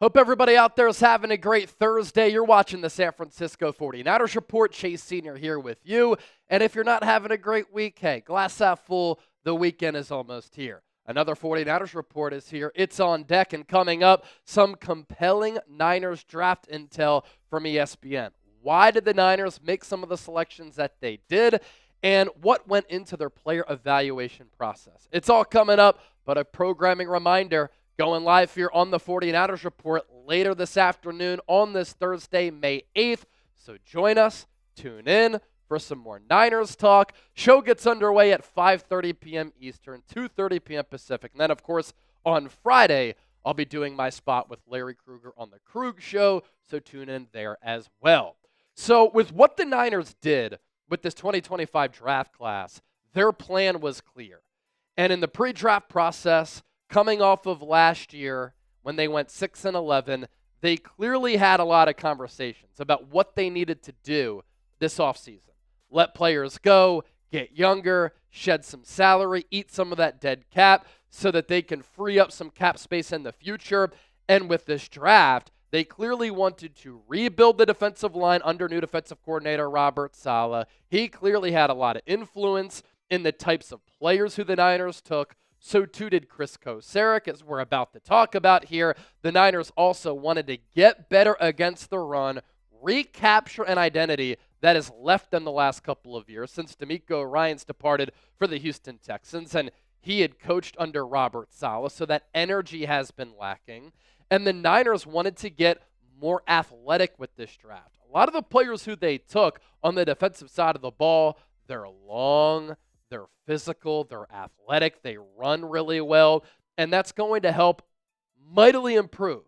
Hope everybody out there is having a great Thursday. You're watching the San Francisco 49ers Report. Chase Sr. here with you. And if you're not having a great week, hey, glass half full, the weekend is almost here. Another 49ers Report is here. It's on deck, and coming up, some compelling Niners draft intel from ESPN. Why did the Niners make some of the selections that they did, and what went into their player evaluation process? It's all coming up, but a programming reminder, going live here on the 49ers Report later this afternoon on this Thursday, May 8th. So join us, tune in for some more Niners talk. Show gets underway at 5:30 p.m. Eastern, 2:30 p.m. Pacific. And then, of course, on Friday, I'll be doing my spot with Larry Krueger on the Krug Show, so tune in there as well. So with what the Niners did with this 2025 draft class, their plan was clear. And in the pre-draft process, coming off of last year when they went 6-11, they clearly had a lot of conversations about what they needed to do this offseason. Let players go, get younger, shed some salary, eat some of that dead cap so that they can free up some cap space in the future. And with this draft, they clearly wanted to rebuild the defensive line under new defensive coordinator Robert Saleh. He clearly had a lot of influence in the types of players who the Niners took. So too did Chris Kocurek, as we're about to talk about here. The Niners also wanted to get better against the run, recapture an identity that has left them the last couple of years since DeMeco Ryans departed for the Houston Texans, and he had coached under Robert Saleh, so that energy has been lacking. And the Niners wanted to get more athletic with this draft. A lot of the players who they took on the defensive side of the ball, they're long, they're physical, they're athletic, they run really well, and that's going to help mightily improve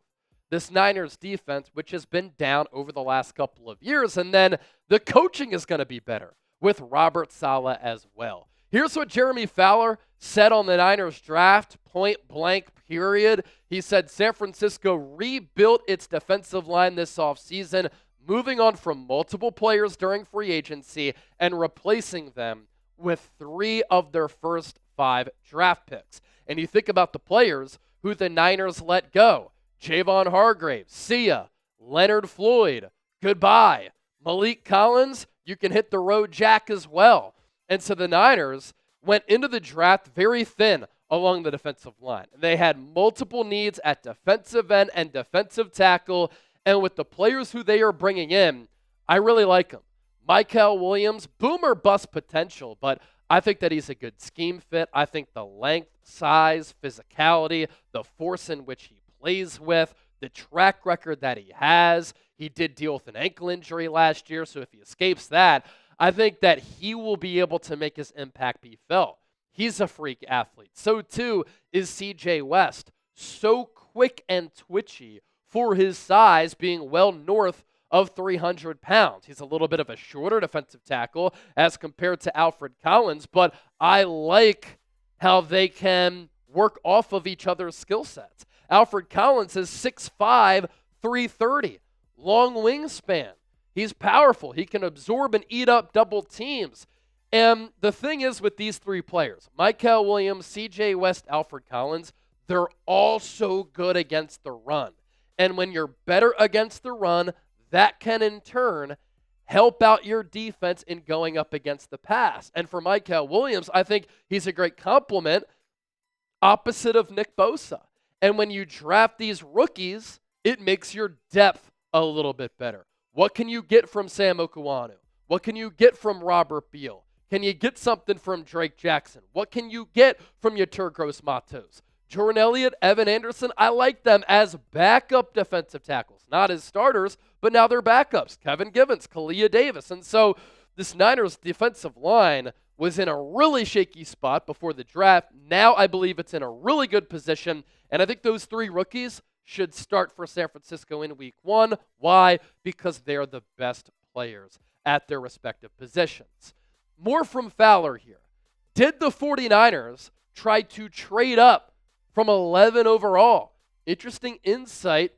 this Niners defense, which has been down over the last couple of years. And then the coaching is going to be better with Robert Saleh as well. Here's what Jeremy Fowler said on the Niners draft, point blank, period. He said San Francisco rebuilt its defensive line this offseason, moving on from multiple players during free agency and replacing them with 3 of their first 5 draft picks. And you think about the players who the Niners let go. Javon Hargraves, see ya. Leonard Floyd, goodbye. Mykel Collins, you can hit the road jack as well. And so the Niners went into the draft very thin along the defensive line. They had multiple needs at defensive end and defensive tackle. And with the players who they are bringing in, I really like them. Mykel Williams, boomer bust potential, but I think that he's a good scheme fit. I think the length, size, physicality, the force in which he plays with, the track record that he has. He did deal with an ankle injury last year, so if he escapes that, I think that he will be able to make his impact be felt. He's a freak athlete. So too is CJ West. So quick and twitchy for his size, being well north of 300 pounds. He's a little bit of a shorter defensive tackle as compared to Alfred Collins, but I like how they can work off of each other's skill sets. Alfred Collins is 6'5", 330, long wingspan. He's powerful. He can absorb and eat up double teams. And the thing is with these 3 players, Mykel Williams, CJ West, Alfred Collins, they're all so good against the run. And when you're better against the run, that can in turn help out your defense in going up against the pass. And for Mykel Williams, I think he's a great complement opposite of Nick Bosa. And when you draft these rookies, it makes your depth a little bit better. What can you get from Sam Okuanu? What can you get from Robert Beal? Can you get something from Drake Jackson? What can you get from your Turgros Matos? Jordan Elliott, Evan Anderson, I like them as backup defensive tackles. Not as starters, but now they're backups. Kevin Givens, Kalia Davis. And so this Niners defensive line was in a really shaky spot before the draft. Now I believe it's in a really good position. And I think those 3 rookies should start for San Francisco in week 1. Why? Because they're the best players at their respective positions. More from Fowler here. Did the 49ers try to trade up from 11 overall? Interesting insight,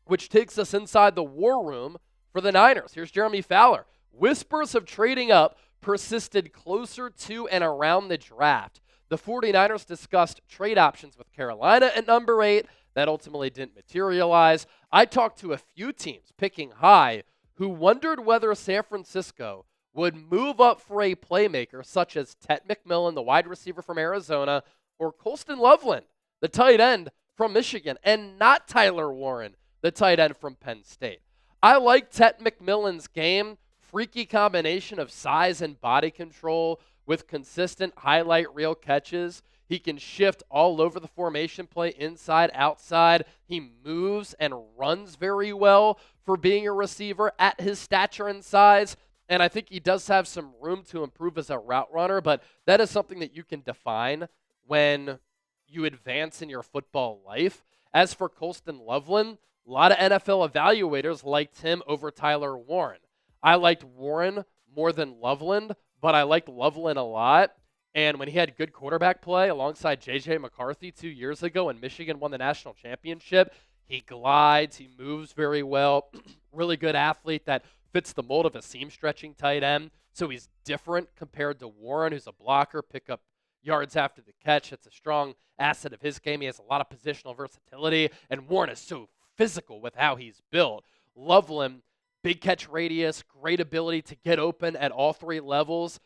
which takes us inside the war room for the Niners. Here's Jeremy Fowler. Whispers of trading up persisted closer to and around the draft. The 49ers discussed trade options with Carolina at number 8, That ultimately didn't materialize. I talked to a few teams picking high who wondered whether San Francisco would move up for a playmaker such as Tet McMillan, the wide receiver from Arizona, or Colston Loveland, the tight end from Michigan, and not Tyler Warren, the tight end from Penn State. I like Tet McMillan's game, freaky combination of size and body control with consistent highlight reel catches. He can shift all over the formation play, inside, outside. He moves and runs very well for being a receiver at his stature and size. And I think he does have some room to improve as a route runner, but that is something that you can define when you advance in your football life. As for Colston Loveland, a lot of NFL evaluators liked him over Tyler Warren. I liked Warren more than Loveland, but I liked Loveland a lot. And when he had good quarterback play alongside J.J. McCarthy 2 years ago when Michigan won the national championship, he glides, he moves very well, really good athlete that fits the mold of a seam-stretching tight end. So he's different compared to Warren, who's a blocker, pick up yards after the catch. It's a strong asset of his game. He has a lot of positional versatility, and Warren is so physical with how he's built. Loveland, big catch radius, great ability to get open at all three levels.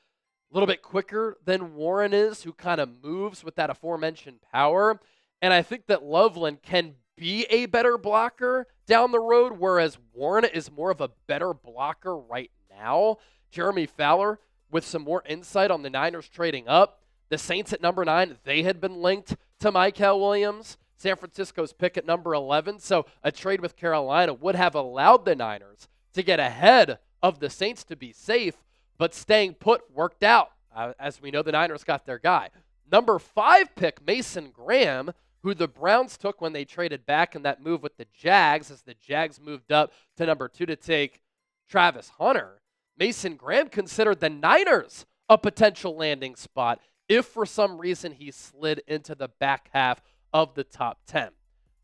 A little bit quicker than Warren is, who kind of moves with that aforementioned power. And I think that Loveland can be a better blocker down the road, whereas Warren is more of a better blocker right now. Jeremy Fowler, with some more insight on the Niners trading up. The Saints at number 9, they had been linked to Mykel Williams. San Francisco's pick at number 11. So a trade with Carolina would have allowed the Niners to get ahead of the Saints to be safe, but staying put worked out. As we know, the Niners got their guy. Number 5 pick, Mason Graham, who the Browns took when they traded back in that move with the Jags, as the Jags moved up to number 2 to take Travis Hunter. Mason Graham considered the Niners a potential landing spot if for some reason he slid into the back half of the top 10.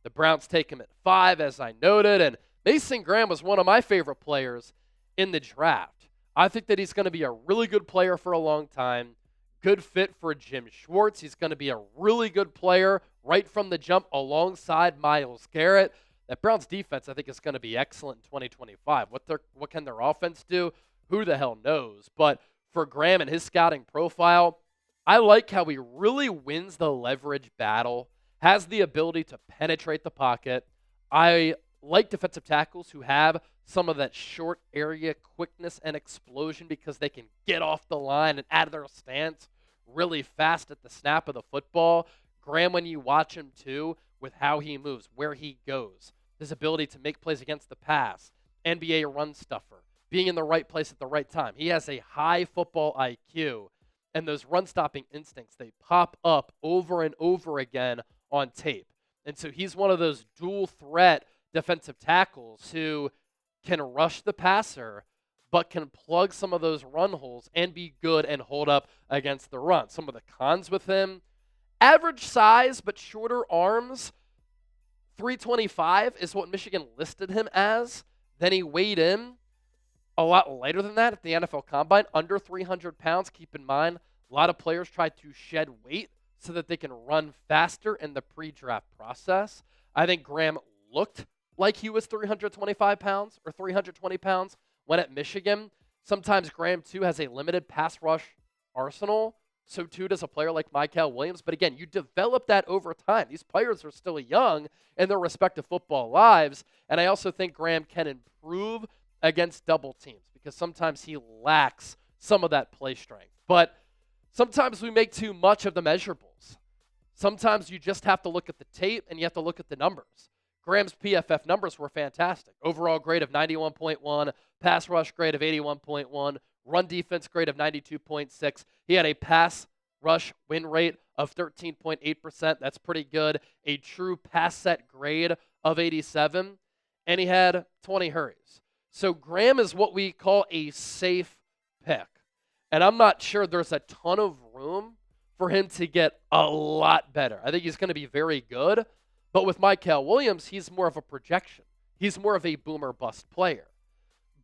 The Browns take him at 5, as I noted, and Mason Graham was one of my favorite players in the draft. I think that he's going to be a really good player for a long time. Good fit for Jim Schwartz. He's going to be a really good player right from the jump alongside Myles Garrett. That Browns defense, I think, is going to be excellent in 2025. What can their offense do? Who the hell knows? But for Graham and his scouting profile, I like how he really wins the leverage battle, has the ability to penetrate the pocket. I like defensive tackles who have some of that short area quickness and explosion because they can get off the line and out of their stance really fast at the snap of the football. Graham, when you watch him too, with how he moves, where he goes, his ability to make plays against the pass, NBA run stuffer, being in the right place at the right time. He has a high football IQ, and those run-stopping instincts, they pop up over and over again on tape. And so he's one of those dual-threat defensive tackles who can rush the passer, but can plug some of those run holes and be good and hold up against the run. Some of the cons with him, average size but shorter arms. 325 is what Michigan listed him as. Then he weighed in a lot lighter than that at the NFL Combine, under 300 pounds. Keep in mind, a lot of players try to shed weight so that they can run faster in the pre-draft process. I think Graham looked like he was 325 pounds or 320 pounds when at Michigan. Sometimes Graham, too, has a limited pass rush arsenal. So, too, does a player like Mykel Williams. But, again, you develop that over time. These players are still young in their respective football lives. And I also think Graham can improve against double teams because sometimes he lacks some of that play strength. But sometimes we make too much of the measurables. Sometimes you just have to look at the tape and you have to look at the numbers. Graham's PFF numbers were fantastic. Overall grade of 91.1, pass rush grade of 81.1, run defense grade of 92.6. He had a pass rush win rate of 13.8%. That's pretty good. A true pass set grade of 87. And he had 20 hurries. So Graham is what we call a safe pick. And I'm not sure there's a ton of room for him to get a lot better. I think he's going to be very good. But with Mykel Williams, he's more of a projection. He's more of a boomer bust player.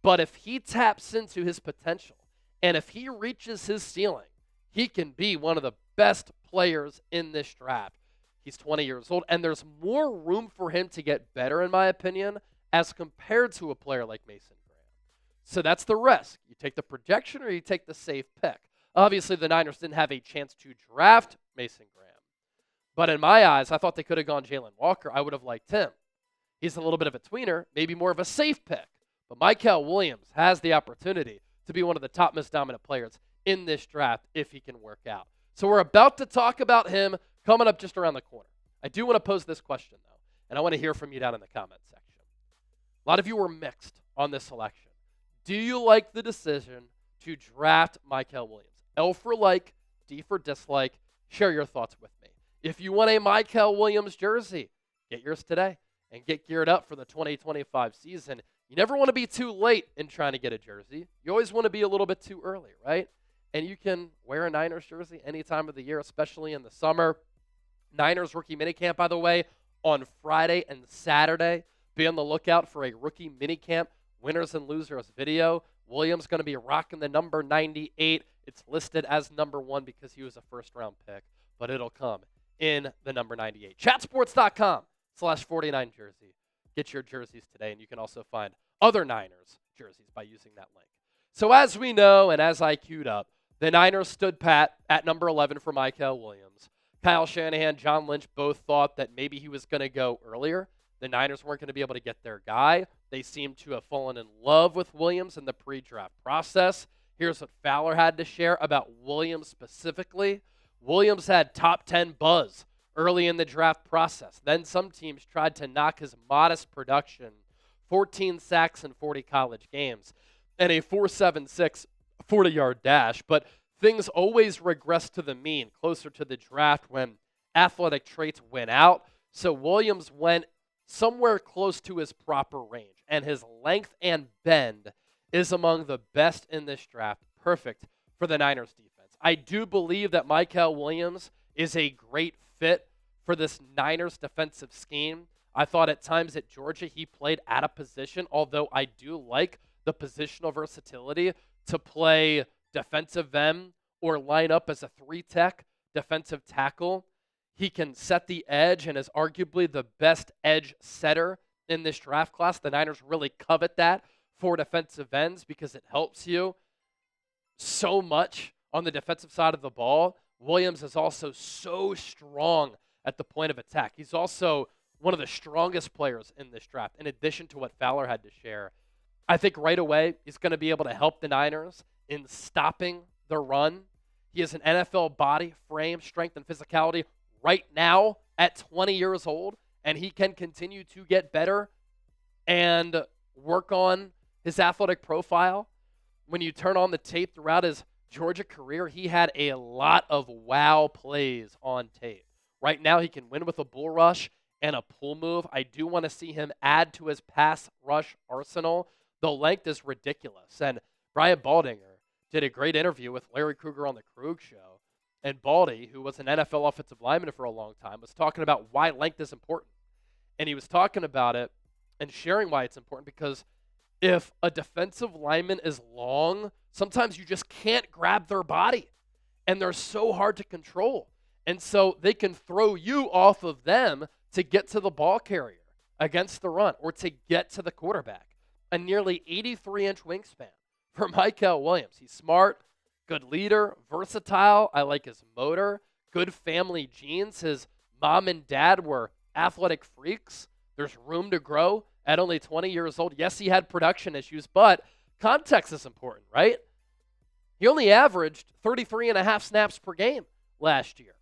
But if he taps into his potential and if he reaches his ceiling, he can be one of the best players in this draft. He's 20 years old, and there's more room for him to get better, in my opinion, as compared to a player like Mason Graham. So that's the risk. You take the projection or you take the safe pick. Obviously, the Niners didn't have a chance to draft Mason Graham. But in my eyes, I thought they could have gone Jalen Walker. I would have liked him. He's a little bit of a tweener, maybe more of a safe pick. But Mykel Williams has the opportunity to be one of the top most dominant players in this draft if he can work out. So we're about to talk about him coming up just around the corner. I do want to pose this question, though, and I want to hear from you down in the comments section. A lot of you were mixed on this selection. Do you like the decision to draft Mykel Williams? L for like, D for dislike. Share your thoughts with me. If you want a Mykel Williams jersey, get yours today and get geared up for the 2025 season. You never want to be too late in trying to get a jersey. You always want to be a little bit too early, right? And you can wear a Niners jersey any time of the year, especially in the summer. Niners rookie minicamp, by the way, on Friday and Saturday. Be on the lookout for a rookie minicamp winners and losers video. Williams going to be rocking the number 98. It's listed as number 1 because he was a first-round pick, but it'll come in the number 98. Chatsports.com/49jersey. Get your jerseys today, and you can also find other Niners jerseys by using that link. So as we know, and as I queued up, the Niners stood pat at number 11 for Mykel Williams. Kyle Shanahan, John Lynch both thought that maybe he was going to go earlier. The Niners weren't going to be able to get their guy. They seemed to have fallen in love with Williams in the pre-draft process. Here's what Fowler had to share about Williams specifically. Williams had top 10 buzz early in the draft process. Then some teams tried to knock his modest production, 14 sacks in 40 college games, and a 4.76 40-yard dash. But things always regress to the mean closer to the draft when athletic traits win out. So Williams went somewhere close to his proper range, and his length and bend is among the best in this draft, perfect for the Niners defense. I do believe that Mykel Williams is a great fit for this Niners defensive scheme. I thought at times at Georgia he played out of position, although I do like the positional versatility to play defensive end or line up as a 3-tech defensive tackle. He can set the edge and is arguably the best edge setter in this draft class. The Niners really covet that for defensive ends because it helps you so much on the defensive side of the ball. Williams is also so strong at the point of attack. He's also one of the strongest players in this draft, in addition to what Fowler had to share. I think right away he's going to be able to help the Niners in stopping the run. He has an NFL body, frame, strength, and physicality right now at 20 years old, and he can continue to get better and work on his athletic profile. When you turn on the tape throughout his Georgia career, he had a lot of wow plays on tape. Right now, he can win with a bull rush and a pull move. I do want to see him add to his pass rush arsenal. The length is ridiculous. And Brian Baldinger did a great interview with Larry Krueger on the Krug Show. And Baldy, who was an NFL offensive lineman for a long time, was talking about why length is important. And he was talking about it and sharing why it's important because if a defensive lineman is long, sometimes you just can't grab their body. And they're so hard to control. And so they can throw you off of them to get to the ball carrier against the run or to get to the quarterback. A nearly 83-inch wingspan for Mykel Williams. He's smart, good leader, versatile. I like his motor, good family genes. His mom and dad were athletic freaks. There's room to grow at only 20 years old. Yes, he had production issues, but context is important, right? He only averaged 33.5 snaps per game last year.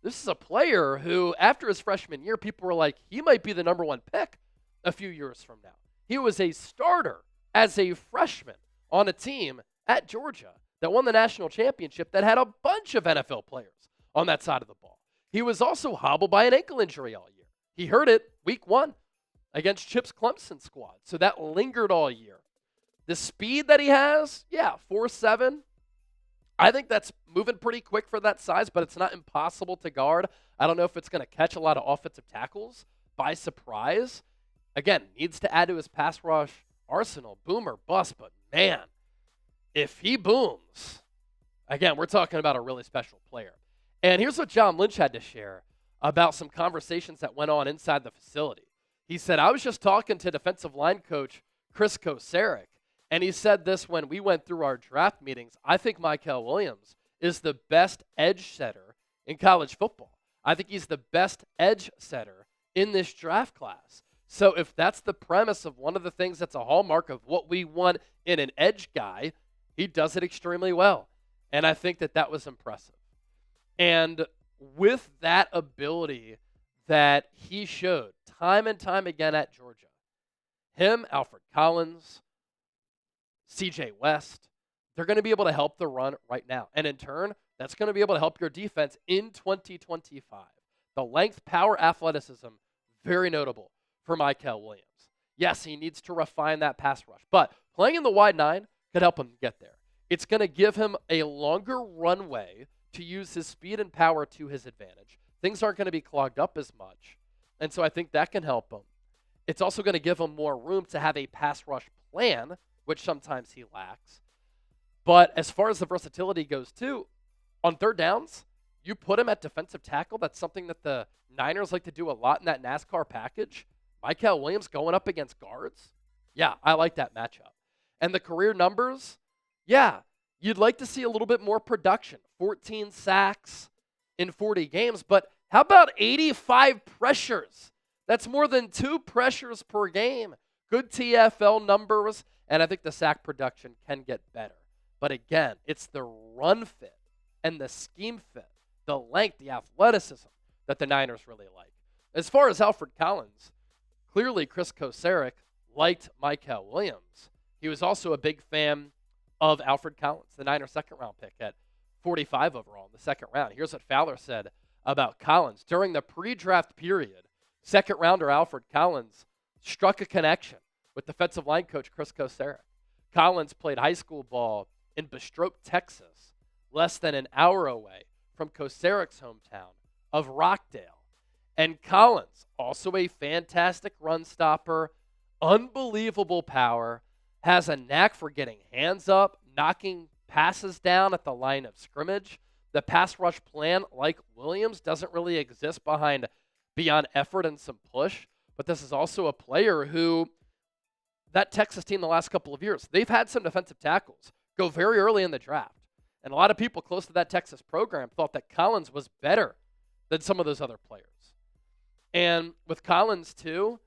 This is a player who, after his freshman year, people were like, he might be the number 1 pick a few years from now. He was a starter as a freshman on a team at Georgia that won the national championship that had a bunch of NFL players on that side of the ball. He was also hobbled by an ankle injury all year. He hurt it week 1 against Chip's Clemson squad, so that lingered all year. The speed that he has, 4.7. I think that's moving pretty quick for that size, but it's not impossible to guard. I don't know if it's going to catch a lot of offensive tackles by surprise. Again, needs to add to his pass rush arsenal. Boom or bust, but man, if he booms, again, we're talking about a really special player. And here's what John Lynch had to share about some conversations that went on inside the facility. He said, I was just talking to defensive line coach Chris Koceric, and he said this when we went through our draft meetings. I think Mykel Williams is the best edge setter in college football. I think he's the best edge setter in this draft class. So if that's the premise of one of the things that's a hallmark of what we want in an edge guy, he does it extremely well. And I think that that was impressive. And with that ability that he showed time and time again at Georgia, him, Alfred Collins, CJ West, they're going to be able to help the run right now. And in turn, that's going to be able to help your defense in 2025. The length, power, athleticism, very notable for Mykel Williams. Yes, he needs to refine that pass rush, but playing in the wide nine could help him get there. It's going to give him a longer runway to use his speed and power to his advantage. Things aren't going to be clogged up as much, and so I think that can help him. It's also going to give him more room to have a pass rush plan, which sometimes he lacks. But as far as the versatility goes, too, on third downs, you put him at defensive tackle. That's something that the Niners like to do a lot in that NASCAR package. Mykel Williams going up against guards. Yeah, I like that matchup. And the career numbers, yeah, you'd like to see a little bit more production. 14 sacks in 40 games, but how about 85 pressures? That's more than 2 pressures per game. Good TFL numbers, and I think the sack production can get better. But again, it's the run fit and the scheme fit, the length, the athleticism that the Niners really like. As far as Alfred Collins, clearly Chris Koceric liked Mykel Williams. He was also a big fan of Alfred Collins, the Niners' second-round pick at 45 overall in the second round. Here's what Fowler said about Collins. During the pre-draft period, second-rounder Alfred Collins struck a connection with defensive line coach Chris Koceric. Collins played high school ball in Bastrop, Texas, less than an hour away from Koceric's hometown of Rockdale. And Collins, also a fantastic run stopper, unbelievable power, has a knack for getting hands up, knocking passes down at the line of scrimmage. The pass rush plan, like Williams, doesn't really exist beyond effort and some push. But this is also a player who, that Texas team the last couple of years, they've had some defensive tackles go very early in the draft. And a lot of people close to that Texas program thought that Collins was better than some of those other players. And with Collins, too,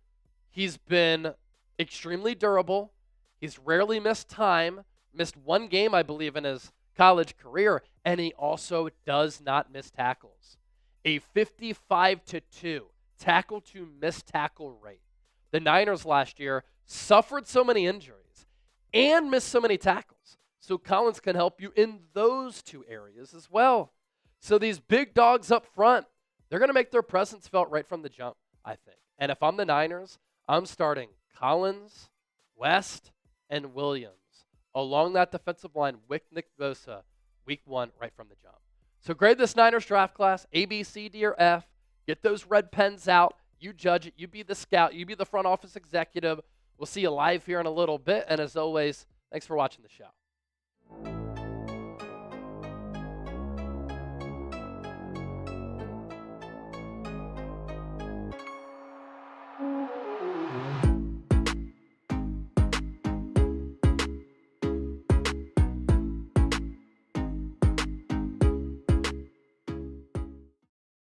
he's been extremely durable. He's rarely missed time, missed one game, I believe, in his college career, and he also does not miss tackles. A 55-2 tackle to miss tackle rate. The Niners last year suffered so many injuries and missed so many tackles. So Collins can help you in those two areas as well. So these big dogs up front, they're going to make their presence felt right from the jump, I think. And if I'm the Niners, I'm starting Collins, West, and Williams along that defensive line with Nick Bosa week 1 right from the jump. So grade this Niners draft class, A, B, C, D, or F. Get those red pens out. You judge it. You be the scout. You be the front office executive. We'll see you live here in a little bit. And as always, thanks for watching the show.